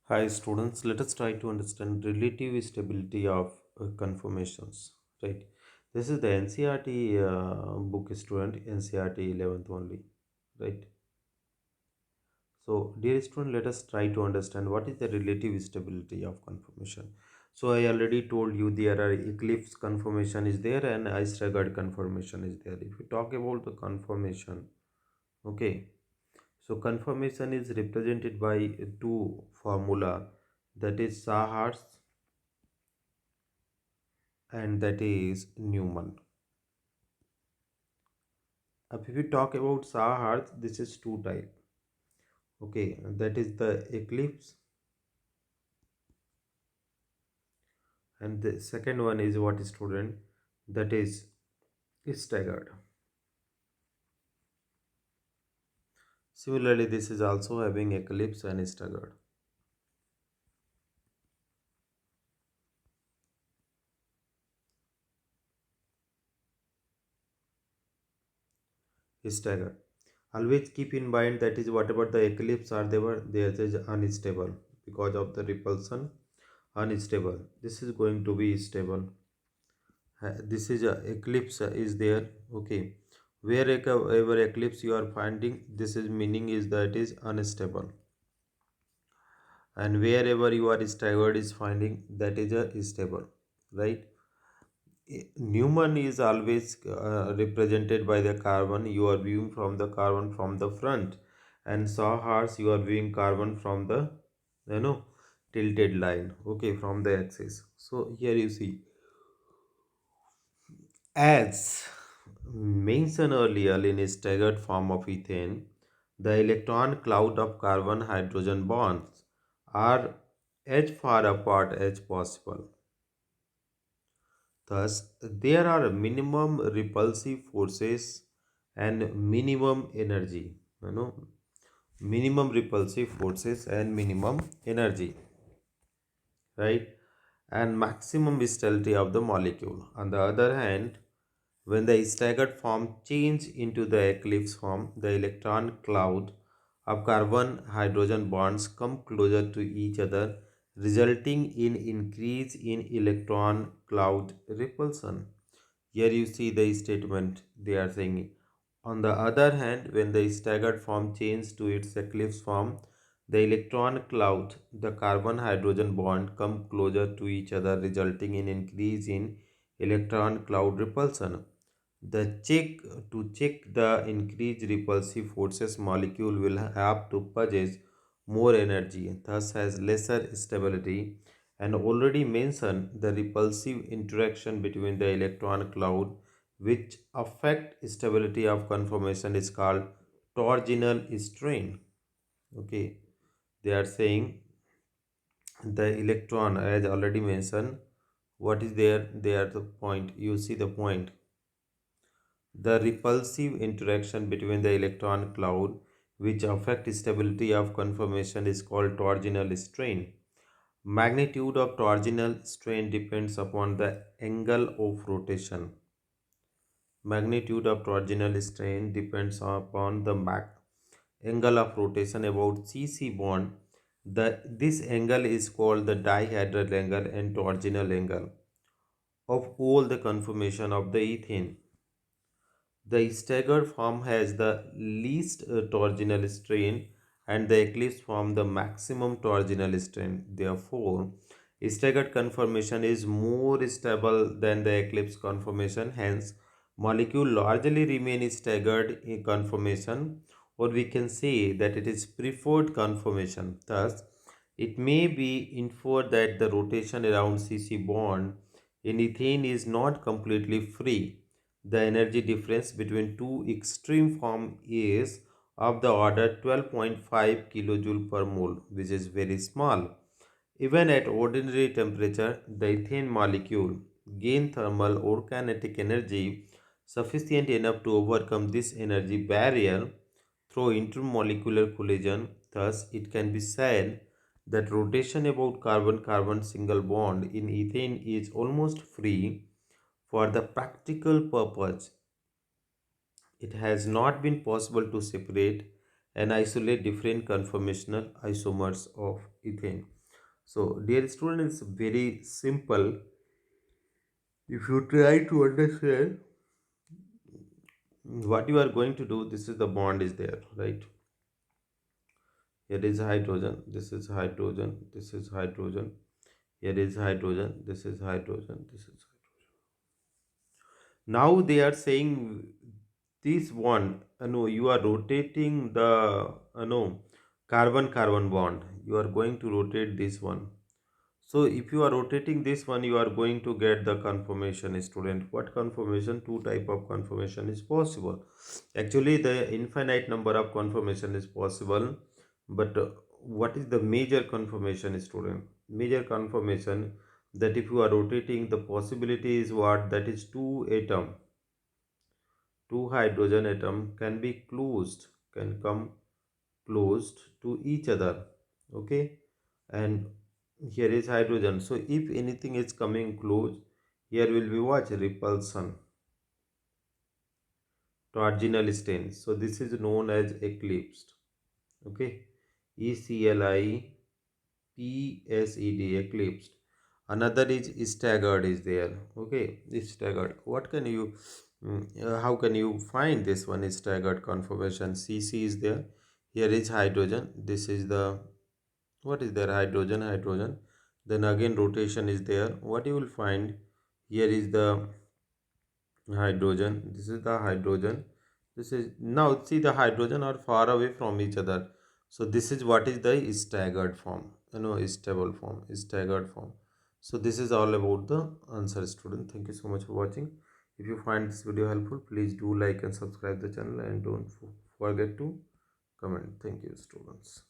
Hi students, let us try to understand relative stability of conformations. Right. This is the NCRT book student, NCRT 11th only. Right. So, dear student, let us try to understand what is the relative stability of conformation. So, I already told you there are eclipse conformation is there and staggered conformation is there. If we talk about the conformation, okay. So conformation is represented by two formula, that is Sahar's and that is Newman. If we talk about Sahar's, this is two type. Okay, that is the eclipse, and the second one is what student, that is staggered. Similarly, this is also having eclipse and staggered. Staggered. Always keep in mind that is whatever the eclipse are, there is unstable because of the repulsion. Unstable. This is going to be stable. This is a eclipse is there. Okay, wherever eclipse you are finding, this is meaning is that is unstable, and wherever you are staggered is finding, that is a stable, right? Newman is always represented by the carbon. You are viewing from the carbon from the front, and Sawhorse you are viewing carbon from the, you know, tilted line. Okay, from the axis. So here you see, as mentioned earlier, in a staggered form of ethane, the electron cloud of carbon hydrogen bonds are as far apart as possible. Thus, there are minimum repulsive forces and minimum energy. You know, minimum repulsive forces and minimum energy, right? And maximum stability of the molecule. On the other hand, when the staggered form change into the eclipse form, the electron cloud of carbon hydrogen bonds come closer to each other, resulting in increase in electron cloud repulsion. Here you see the statement they are saying. On the other hand, when the staggered form changes to its eclipse form, the electron cloud, the carbon hydrogen bond come closer to each other, resulting in increase in electron cloud repulsion. The check the increased repulsive forces, molecule will have to possess more energy, thus has lesser stability, and already mentioned the repulsive interaction between the electron cloud which affect stability of conformation is called torsional strain. Okay, they are saying the electron, as already mentioned, what is there? They are the point. You see the point. The repulsive interaction between the electron cloud which affect stability of conformation is called torsional strain. Magnitude of torsional strain depends upon the angle of rotation. Magnitude of torsional strain depends upon the angle of rotation about CC bond. This angle is called the dihedral angle and torsional angle of all the conformation of the ethane. The staggered form has the least torsional strain and the eclipse form the maximum torsional strain. Therefore, staggered conformation is more stable than the eclipse conformation. Hence, molecule largely remain staggered in conformation, or we can say that it is preferred conformation. Thus, it may be inferred that the rotation around CC bond in ethane is not completely free. The energy difference between two extreme form is of the order 12.5 kilojoule per mole, which is very small. Even at ordinary temperature, the ethane molecule gain thermal or kinetic energy sufficient enough to overcome this energy barrier through intermolecular collision. Thus, it can be said that rotation about carbon-carbon single bond in ethane is almost free. For the practical purpose, it has not been possible to separate and isolate different conformational isomers of ethane. So dear students, it's very simple. If you try to understand what you are going to do, this is the bond is there, right? Here is hydrogen, this is hydrogen, this is hydrogen, here is hydrogen, this is hydrogen, this is hydrogen. Now they are saying this one, no, you are rotating the no carbon carbon bond, you are going to rotate this one. So if you are rotating this one, you are going to get the conformation, student. What conformation? Two type of conformation is possible. Actually, the infinite number of conformation is possible, but what is the major conformation, student? Major conformation, that if you are rotating, the possibility is what? That is two hydrogen atom can be closed, can come closed to each other. Okay, and here is hydrogen. So if anything is coming close, here will be what? Repulsion, marginal stain. So this is known as eclipsed. Okay, ECLIPSED, eclipsed. Another is staggered is there. Okay, is staggered. What can you how can you find this one? Is staggered conformation. CC is there. Here is hydrogen. This is the, what is there? Hydrogen, hydrogen. Then again rotation is there. What you will find, here is the hydrogen, this is the hydrogen, this is, now see, the hydrogen are far away from each other. So this is what is the staggered form, stable form, staggered form. So this is all about the answer, student. Thank you so much for watching. If you find this video helpful, please do like and subscribe the channel, and don't forget to comment. Thank you, students.